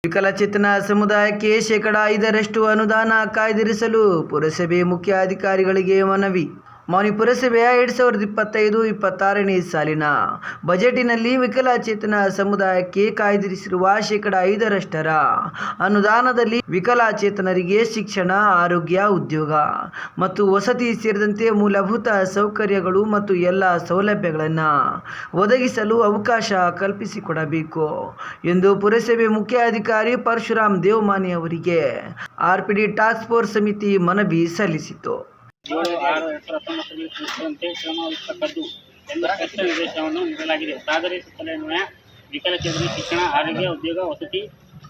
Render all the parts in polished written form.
ವಿಕಲಚೇತನ ಸಮುದಾಯಕ್ಕೆ ಶೇಕಡಾ 5ರಷ್ಟು ಅನುದಾನ ಕಾಯ್ದಿರಿಸಲು ಪುರಸಭೆ ಮುಖ್ಯಾಧಿಕಾರಿಗಳಿಗೆ ಮನವಿ. ಮಾನ್ಯ ಪುರಸಭೆಯ 2025-26ನೇ ಸಾಲಿನ ಬಜೆಟಿನಲ್ಲಿ ವಿಕಲಚೇತನ ಸಮುದಾಯಕ್ಕೆ ಕಾಯ್ದಿರಿಸಿರುವ ಶೇಕಡಾ 5ರಷ್ಟರ ಅನುದಾನದಲ್ಲಿ ವಿಕಲಚೇತನರಿಗೆ ಶಿಕ್ಷಣ, ಆರೋಗ್ಯ, ಉದ್ಯೋಗ ಮತ್ತು ವಸತಿ ಸೇರಿದಂತೆ ಮೂಲಭೂತ ಸೌಕರ್ಯಗಳು ಮತ್ತು ಎಲ್ಲ ಸೌಲಭ್ಯಗಳನ್ನು ಒದಗಿಸಲು ಅವಕಾಶ ಕಲ್ಪಿಸಿಕೊಡಬೇಕು ಎಂದು ಪುರಸಭೆ ಮುಖ್ಯಾಧಿಕಾರಿ ಪರಶುರಾಮ್ ದೇವಮಾನಿ ಅವರಿಗೆ ಆರ್ಪಿಡಿ ಟಾಸ್ಕ್ ಫೋರ್ಸ್ ಸಮಿತಿ ಮನವಿ ಸಲ್ಲಿಸಿತು. 7/6/2019 ತಿಳಿಸಿದಂತೆ ಕ್ರಮವಹಿಸತಕ್ಕದ್ದು ಎಂದು ಸ್ಪಷ್ಟ ನಿರ್ದೇಶನವನ್ನು ನೀಡಲಾಗಿದೆ. ಸಾಧನೆ ಸುತ್ತಲಿನ ವಿಕಲಚೇತನ ಶಿಕ್ಷಣ, ಆರೋಗ್ಯ, ಉದ್ಯೋಗ, ವಸತಿ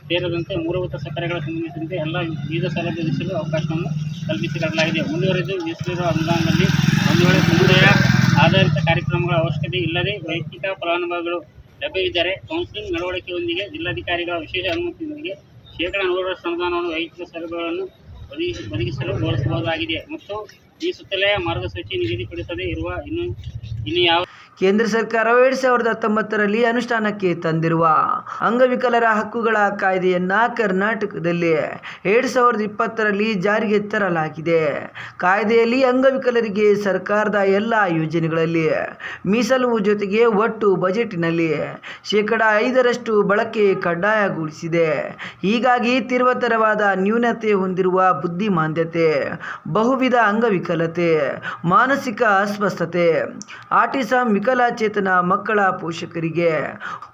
ಸೇರಿದಂತೆ ಮೂಲಭೂತ ಸೌಕರ್ಯಗಳ ಸಂಬಂಧಿಸಿದಂತೆ ಎಲ್ಲ ವಿವಿಧ ಸೌಲಭ್ಯ ಒದಗಿಸಲು ಅವಕಾಶವನ್ನು ಕಲ್ಪಿಸಿಕೊಡಲಾಗಿದೆ. ಮುಂದುವರೆದು ಮೀಸಲಿರುವ ಅನುದಾನದಲ್ಲಿ ಒಂದು ವೇಳೆ ಸಮುದಾಯ ಆಧಾರಿತ ಕಾರ್ಯಕ್ರಮಗಳ ಅವಶ್ಯಕತೆ ಇಲ್ಲದೆ ವೈಯಕ್ತಿಕ ಫಲಾನುಭವಿಗಳು ಲಭ್ಯವಿದ್ದರೆ ಕೌನ್ಸಿಲಿಂಗ್ ನಡವಳಿಕೆಯೊಂದಿಗೆ ಜಿಲ್ಲಾಧಿಕಾರಿಗಳ ವಿಶೇಷ ಅನುಮತಿಯೊಂದಿಗೆ ಶೇಕಡಾ 100ರಷ್ಟು ಅನುದಾನವನ್ನು ವೈಯಕ್ತಿಕ ಸೌಲಭ್ಯಗಳನ್ನು ಒದಗಿಸಲು ಬಳಸಬಹುದಾಗಿದೆ ಮತ್ತು ಈ ಸುತ್ತಲೇ ಮಾರ್ಗಸೂಚಿ ನಿಗದಿಪಡಿಸದೇ ಇರುವ ಇನ್ನು ಯಾವ ಕೇಂದ್ರ ಸರ್ಕಾರವು 2019ರಲ್ಲಿ ಅನುಷ್ಠಾನಕ್ಕೆ ತಂದಿರುವ ಅಂಗವಿಕಲರ ಹಕ್ಕುಗಳ ಕಾಯ್ದೆಯನ್ನ ಕರ್ನಾಟಕದಲ್ಲಿ 2020ರಲ್ಲಿ ಜಾರಿಗೆ ತರಲಾಗಿದೆ. ಕಾಯ್ದೆಯಲ್ಲಿ ಅಂಗವಿಕಲರಿಗೆ ಸರ್ಕಾರದ ಎಲ್ಲ ಯೋಜನೆಗಳಲ್ಲಿ ಮೀಸಲು ಜೊತೆಗೆ ಒಟ್ಟು ಬಜೆಟಿನಲ್ಲಿ ಶೇಕಡಾ 5ರಷ್ಟು ಬಳಕೆ ಕಡ್ಡಾಯಗೊಳಿಸಿದೆ. ಹೀಗಾಗಿ ತೀವ್ರತರವಾದ ನ್ಯೂನತೆ ಹೊಂದಿರುವ ಬುದ್ಧಿಮಾಂದ್ಯತೆ, ಬಹುವಿಧ ಅಂಗವಿಕಲತೆ, ಮಾನಸಿಕ ಅಸ್ವಸ್ಥತೆ, ಆಟಿಸಂ ವಿಕಲಚೇತನ ಮಕ್ಕಳ ಪೋಷಕರಿಗೆ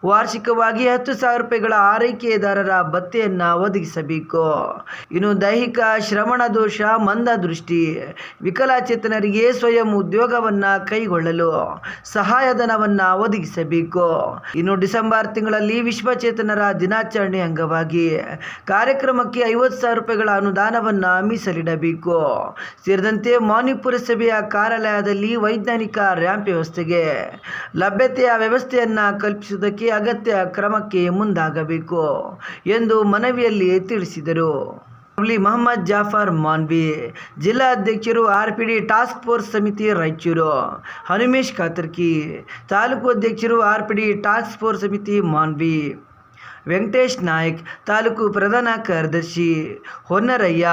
ವಾರ್ಷಿಕವಾಗಿ 10,000 ರೂಪಾಯಿಗಳ ಆರೈಕೆದಾರರ ಭತ್ಯೆಯನ್ನು ಒದಗಿಸಬೇಕು. ಇನ್ನು ದೈಹಿಕ ಶ್ರವಣ ದೋಷ, ಮಂದದೃಷ್ಟಿ ವಿಕಲಚೇತನರಿಗೆ ಸ್ವಯಂ ಉದ್ಯೋಗವನ್ನು ಕೈಗೊಳ್ಳಲು ಸಹಾಯಧನವನ್ನು ಒದಗಿಸಬೇಕು. ಇನ್ನು ಡಿಸೆಂಬರ್ ತಿಂಗಳಲ್ಲಿ ವಿಶ್ವಚೇತನರ ದಿನಾಚರಣೆ ಅಂಗವಾಗಿ ಕಾರ್ಯಕ್ರಮಕ್ಕೆ 50,000 ರೂಪಾಯಿಗಳ ಅನುದಾನವನ್ನು ಮೀಸಲಿಡಬೇಕು. ಸೇರಿದಂತೆ ಮಾನ್ಯ ಪುರಸಭೆಯ ಕಾರ್ಯಾಲಯದಲ್ಲಿ ವೈಜ್ಞಾನಿಕ ರ್ಯಾಂಪ್ ವ್ಯವಸ್ಥೆಗೆ ಲಭ್ಯತೆಯ ವ್ಯವಸ್ಥೆಯನ್ನು ಕಲ್ಪಿಸುವುದಕ್ಕೆ ಅಗತ್ಯ ಕ್ರಮಕ್ಕೆ ಮುಂದಾಗಬೇಕು ಎಂದು ಮನವಿಯಲ್ಲಿ ತಿಳಿಸಿದರು. ಮೊಹಮ್ಮದ್ ಜಾಫರ್ ಮಾನ್ವಿ, ಜಿಲ್ಲಾ ಅಧ್ಯಕ್ಷರು, ಆರ್ಪಿಡಿ ಟಾಸ್ಕ್ ಫೋರ್ಸ್ ಸಮಿತಿ ರಾಯಚೂರು. ಹನುಮೇಶ್ ಕಾತರ್ಕಿ, ತಾಲೂಕು ಅಧ್ಯಕ್ಷರು, ಆರ್ಪಿಡಿ ಟಾಸ್ಕ್ ಫೋರ್ಸ್ ಸಮಿತಿ ಮಾನ್ವಿ. ವೆಂಕಟೇಶ್ ನಾಯ್ಕ್, ತಾಲೂಕು ಪ್ರಧಾನ ಕಾರ್ಯದರ್ಶಿ. ಹೊನ್ನರಯ್ಯ,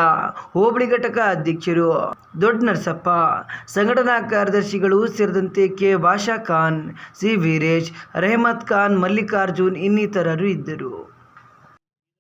ಹೋಬಳಿ ಘಟಕ ಅಧ್ಯಕ್ಷರು. ದೊಡ್ಡ ನರಸಪ್ಪ, ಸಂಘಟನಾ ಕಾರ್ಯದರ್ಶಿಗಳು ಸೇರಿದಂತೆ ಕೆ ಭಾಷಾ ಖಾನ್, ಸಿ ವೀರೇಶ್, ರೆಹಮತ್ ಖಾನ್, ಮಲ್ಲಿಕಾರ್ಜುನ್ ಇನ್ನಿತರರು ಇದ್ದರು.